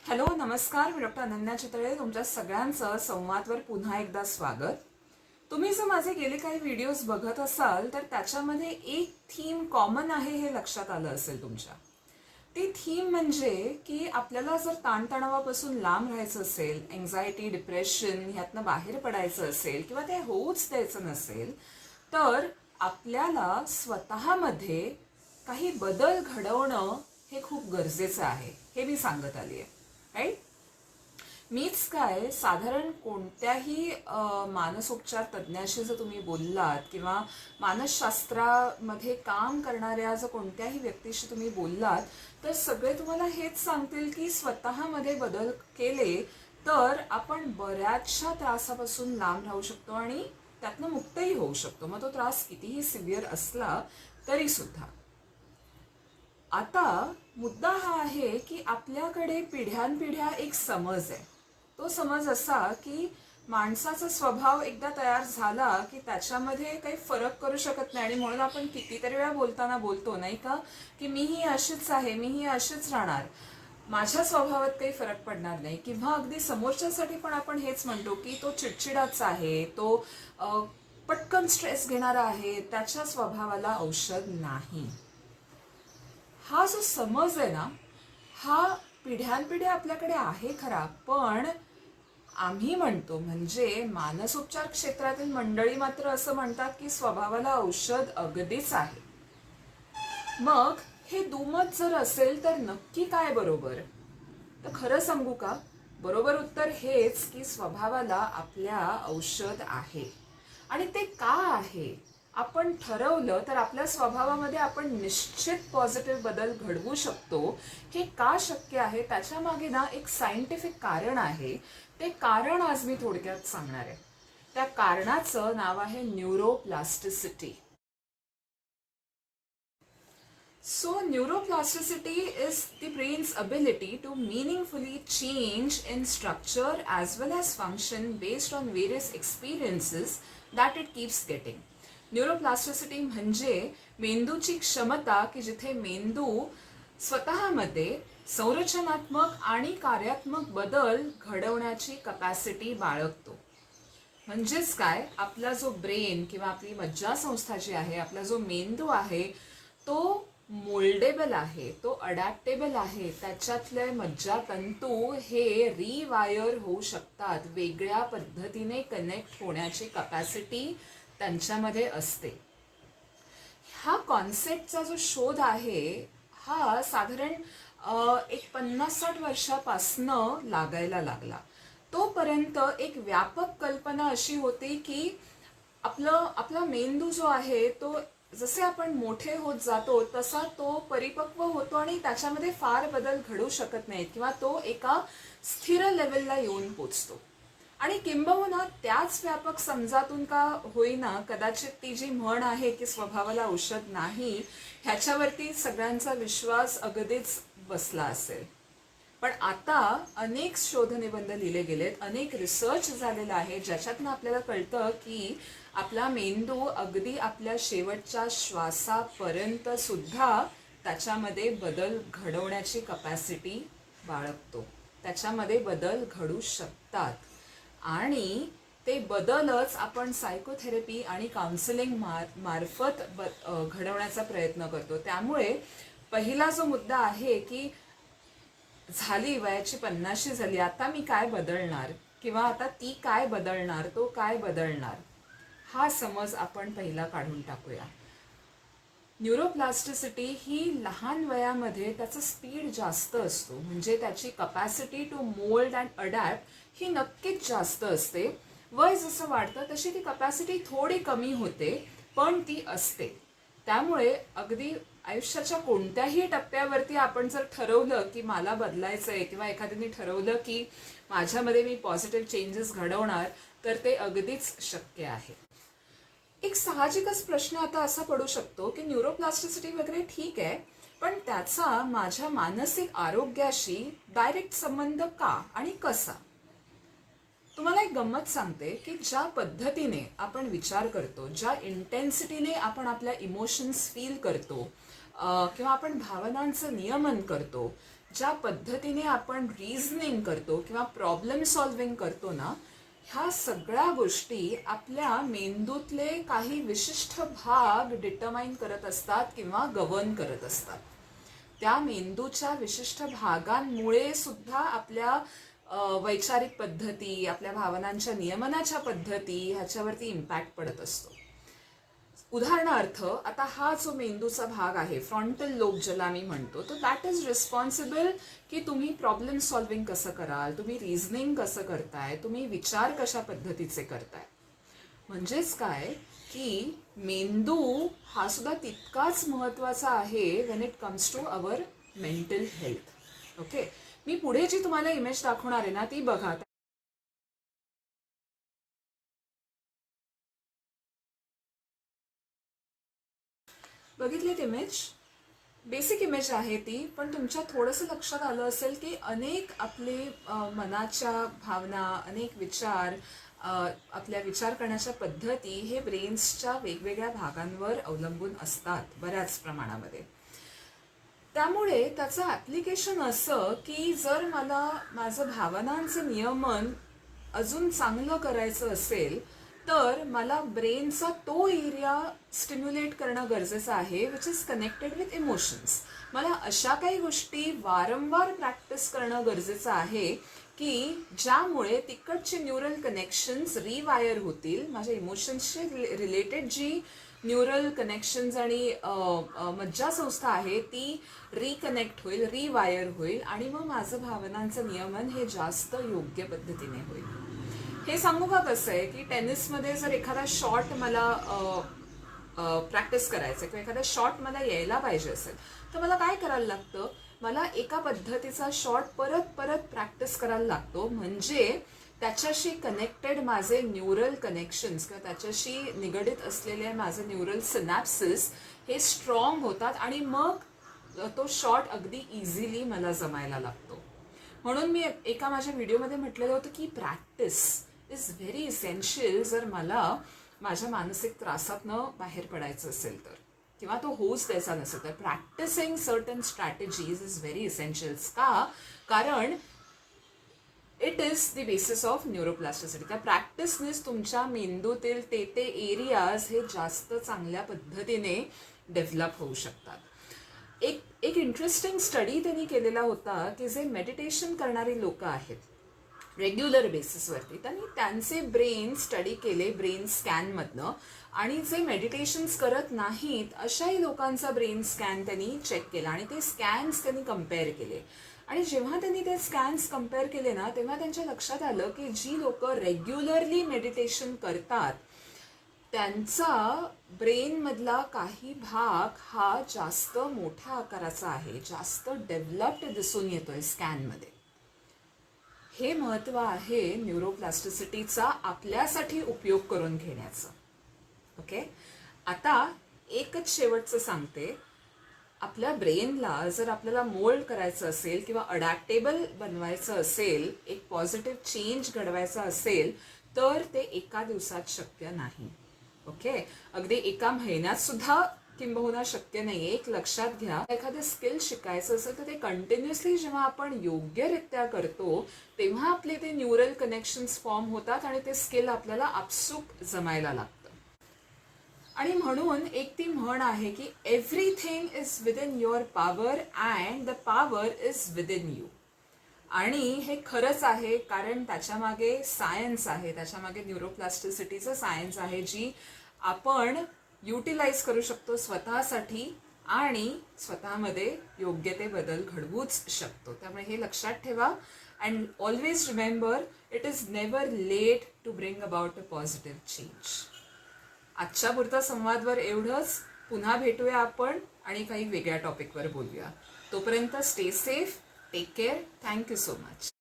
Hello नमस्कार, मी doctor Ananya Chitale. तुमच्या सगळ्यांचं संवादवर पुन्हा एकदा स्वागत. तुम्ही जर माझे गेले काही व्हिडिओज बघत असाल तर त्याच्यामध्ये एक थीम कॉमन आहे हे लक्षात आलं असेल तुमच्या. ती थीम म्हणजे की आपल्याला जर ताणतणावापासून लांब राहायचं असेल, एन्झायटी, डिप्रेशन ह्यातनं बाहेर पडायचं असेल किंवा ते होऊच द्यायचं नसेल, तर आपल्याला स्वतःमध्ये काही बदल घडवणं हे खूप गरजेचं आहे, हे मी सांगत आली आहे. राईट. मीच काय, साधारण कोणत्याही मानसोपचार तज्ज्ञाशी जर तुम्ही बोललात किंवा मानसशास्त्रामध्ये काम करणाऱ्या जर कोणत्याही व्यक्तीशी तुम्ही बोललात तर सगळे तुम्हाला हेच सांगतील की स्वतःमध्ये बदल केले तर आपण बऱ्याचशा त्रासापासून लांब राहू शकतो आणि त्यातनं मुक्तही होऊ शकतो, मग तो त्रास कितीही सिव्हिअर असला तरी सुद्धा. आता मुद्दा हा आहे की आपल्याकडे पिढ्यानपिढ्या एक समज आहे. तो समज असा की माणसाचा स्वभाव एकदा तयार झाला की त्याच्यामध्ये काही फरक करू शकत नाही आणि म्हणून आपण कितीतरी वेळा बोलताना बोलतो नाही का की मीही अशीच आहे, मीही अशीच राहणार, माझ्या स्वभावात काही फरक पडणार नाही. किंवा अगदी समोरच्यासाठी पण आपण हेच म्हणतो की तो चिडचिडाचा आहे, तो पटकन स्ट्रेस घेणारा आहे, त्याच्या स्वभावाला औषध नाही. हा जो समज आहे ना, हा पिढ्यानपिढ्या आपल्याकडे आहे खरा, पण आम्ही म्हणतो म्हणजे मानसोपचार क्षेत्रातील मंडळी मात्र असं म्हणतात की स्वभावाला औषध अगदीच आहे. मग हे दुमत जर असेल तर नक्की काय बरोबर? तर खरं सांगू का, बरोबर उत्तर हेच की स्वभावाला आपल्या औषध आहे. आणि ते का आहे? आपण ठरवलं तर आपल्या स्वभावामध्ये आपण निश्चित पॉझिटिव्ह बदल घडवू शकतो. हे का शक्य आहे त्याच्या मागे ना एक सायंटिफिक कारण आहे. ते कारण आज मी थोडक्यात सांगणार आहे. त्या कारणाचं नाव आहे neuroplasticity. So, neuroplasticity is the brain's ability to meaningfully change in structure as well as function based on various experiences that it keeps getting. Neuroplasticity म्हणजे मेंदूची क्षमता की जिथे मेंदू स्वतःमध्ये संरचनात्मक आणि कार्यात्मक बदल घडवण्याची कपॅसिटी बाळगतो. म्हणजेच काय, आपला जो ब्रेन किंवा आपली मज्जासंस्था जी आहे, आपला जो मेंदू आहे तो मोल्डेबल आहे, तो अडॅप्टेबल आहे. त्याच्यातले मज्जातंतू हे रिवायर होऊ शकतात, वेगळ्या पद्धतीने कनेक्ट होण्याची कपॅसिटी त्यांच्यामध्ये असते. हा कॉन्सेप्टचा जो शोध आहे हा साधारण एक 50-60 वर्षापासनं लागायला लागला. तोपर्यंत एक व्यापक कल्पना अशी होती की आपला मेंदू जो आहे तो जसे आपण मोठे होत जातो तसा तो परिपक्व होतो आणि त्याच्यामध्ये फार बदल घडू शकत नाहीत किंवा तो एका स्थिर लेवलला येऊन पोचतो. आणि किंबहुना त्याच व्यापक समजातून का होईना कदाचित ती जी म्हण आहे की स्वभावाला औषध नाही ह्याच्यावरती सगळ्यांचा विश्वास अगदीच बसला असेल. पण आता अनेक शोधनिबंध लिहिले गेलेत, अनेक रिसर्च झालेला आहे ज्याच्यातनं आपल्याला कळतं की आपला मेंदू अगदी आपल्या शेवटच्या श्वासापर्यंत सुद्धा त्याच्यामध्ये बदल घडवण्याची कपॅसिटी बाळगतो. त्याच्यामध्ये बदल घडू शकतात आणि ते बदलच आपण सायकोथेरपी आणि काउन्सिलिंग मार्फत घडवण्याचा प्रयत्न करतो. त्यामुळे पहिला जो मुद्दा आहे की झाली वयाची 50 झाली, आता मी काय बदलणार किंवा आता ती काय बदलणार, तो काय बदलणार, हा समज आपण पहिला काढून टाकूया. न्यूरोप्लास्टिसिटी ही लहान वयामध्ये त्याचा स्पीड जास्त असतो, म्हणजे त्याची capacity to mould and adapt ही नक्कीच जास्त असते. वय जसं वाढतं तशी ती कपॅसिटी थोडी कमी होते, पण ती असते. त्यामुळे अगदी आयुष्याच्या कोणत्याही टप्प्यावरती आपण जर ठरवलं की मला बदलायचंय किंवा एखाद्याने ठरवलं की माझ्यामध्ये मी पॉझिटिव्ह चेंजेस घडवणार तर ते अगदीच शक्य आहे. एक साहजिकच प्रश्न आता असा पडू शकतो की न्यूरोप्लास्टिसिटी वगैरे ठीक आहे, पण त्याचा माझ्या मानसिक आरोग्याशी डायरेक्ट संबंध का आणि कसा? तुम्हाला एक गंमत सांगते की ज्या पद्धतीने आपण विचार करतो, ज्या इंटेन्सिटीने आपण आपल्या इमोशन्स फील करतो, किंवा आपण भावनांचं नियमन करतो, ज्या पद्धतीने आपण रिझनिंग करतो किंवा प्रॉब्लेम सॉल्व्हिंग करतो ना, ह्या सगळ्या गोष्टी आपल्या मेंदूतले काही विशिष्ट भाग डिटरमाइन करत असतात किंवा गव्हर्न करत असतात. त्या मेंदूच्या विशिष्ट भागांमुळे सुद्धा आपल्या वैचारिक पद्धती, आपल्या भावनांच्या नियमनाच्या पद्धती ह्याच्यावरती इम्पॅक्ट पडत असतो. उदाहरणार्थ, आता हा जो मेंदूचा भाग आहे, फ्रंटल लोब ज्याला मी म्हणतो, तो दॅट इज रिस्पॉन्सिबल की तुम्ही प्रॉब्लेम सॉल्व्हिंग कसं कराल, तुम्ही रिझनिंग कसं करताय, तुम्ही विचार कशा पद्धतीचे करताय. म्हणजेच काय की मेंदू हा सुद्धा तितकाच महत्वाचा आहे when it comes to our mental health. Okay, मी पुढे जी तुम्हाला इमेज दाखवणार आहे ना, ती बघा. बघितलीत इमेज? बेसिक इमेज आहे ती, पण तुमच्या थोडंसं लक्षात आलं असेल की अनेक आपले मनाच्या भावना, अनेक विचार, आपल्या विचार करण्याच्या पद्धती हे ब्रेन्सच्या वेगवेगळ्या भागांवर अवलंबून असतात बऱ्याच प्रमाणामध्ये. त्यामुळे त्याचं ॲप्लिकेशन असं की जर मला माझं भावनांचं नियमन अजून चांगलं करायचं असेल तर मला ब्रेनचा तो एरिया स्टिम्युलेट करणं गरजेचं आहे which is connected with emotions. मला अशा काही गोष्टी वारंवार प्रॅक्टिस करणं गरजेचं आहे की ज्यामुळे तिकडचे न्यूरल कनेक्शन्स रिवायर होतील, माझ्या इमोशन्सशी रिलेटेड जी न्यूरल कनेक्शन्स आणि मज्जासंस्था आहे ती रिकनेक्ट होईल, रिवायर होईल आणि मग माझं भावनांचं नियमन हे जास्त योग्य पद्धतीने होईल. हे सांगू का कसं आहे की टेनिसमध्ये जर एखादा शॉट मला प्रॅक्टिस करायचं किंवा एखादा शॉट मला यायला पाहिजे असेल तर मला काय करायला लागतं, मला एका पद्धतीचा शॉट परत परत प्रॅक्टिस करायला लागतो, म्हणजे त्याच्याशी कनेक्टेड माझे न्यूरल कनेक्शन्स किंवा त्याच्याशी निगडित असलेले माझे न्यूरल सिनॅप्सिस हे स्ट्रॉंग होतात आणि मग तो शॉट अगदी इझिली मला जमायला लागतो. म्हणून मी एका माझ्या व्हिडिओमध्ये म्हटलेलं होतं की प्रॅक्टिस इज व्हेरी इसेन्शियल जर मला माझ्या मानसिक त्रासातनं बाहेर पडायचं असेल तर, किंवा तो होऊच द्यायचा नसेल तर. Practising certain strategies is very essentials. का? कारण it is the basis of neuroplasticity. त्या प्रॅक्टिसनेच तुमच्या मेंदूतील ते एरियाज हे जास्त चांगल्या पद्धतीने डेव्हलप होऊ शकतात. एक इंटरेस्टिंग स्टडी त्यांनी केलेला होता की जे मेडिटेशन करणारी लोक आहेत रेग्युलर बेसिसवरती, त्यांनी त्यांचे ब्रेन स्टडी केले ब्रेन स्कॅनमधनं, आणि जे मेडिटेशन्स करत नाहीत अशाही लोकांचा ब्रेन स्कॅन त्यांनी चेक केला आणि ते स्कॅन्स त्यांनी कम्पेअर केले. आणि जेव्हा त्यांनी ते स्कॅन्स कम्पेअर केले ना, तेव्हा त्यांच्या लक्षात आलं की जी लोक रेग्युलरली मेडिटेशन करतात त्यांचा ब्रेनमधला काही भाग हा जास्त मोठ्या आकाराचा आहे, जास्त डेव्हलप्ड दिसून येतोय स्कॅनमध्ये. हे महत्त्व आहे न्यूरोप्लास्टिसिटीचा आपल्यासाठी उपयोग करून घेण्याचं. ओके, आता एकच शेवटचं सांगते. आपल्या ब्रेनला जर आपल्याला मोल्ड करायचं असेल किंवा अडॅप्टेबल बनवायचं असेल, एक पॉझिटिव्ह चेंज घडवायचा असेल तर ते एका दिवसात शक्य नाही. ओके, अगदी एका महिन्यात सुद्धा किंबहुना शक्य नाही. एक लक्षात घ्या, एखादं स्किल शिकायचं असेल तर ते कंटिन्युअसली जेव्हा आपण योग्यरित्या करतो तेव्हा आपले ते न्यूरल कनेक्शन्स फॉर्म होतात आणि ते स्किल आपल्याला आपसूक जमायला लागतं. आणि म्हणून एक ती म्हण आहे की everything is within your power and the power is within you. आणि हे खरंच आहे, कारण त्याच्यामागे सायन्स आहे, त्याच्यामागे न्यूरोप्लास्टिसिटीचं सायन्स आहे जी आपण युटिलाइज करू शकतो स्वतःसाठी आणि स्वतःमध्ये योग्य ते बदल घडवूच शकतो. त्यामुळे हे लक्षात ठेवा. And always remember, it is never late to bring about a positive change. आजच्या पुरता संवादवर एवढंच. पुन्हा भेटूया आपण आणि काही वेगळ्या टॉपिकवर बोलूया. तोपर्यंत stay safe, take care. Thank you so much.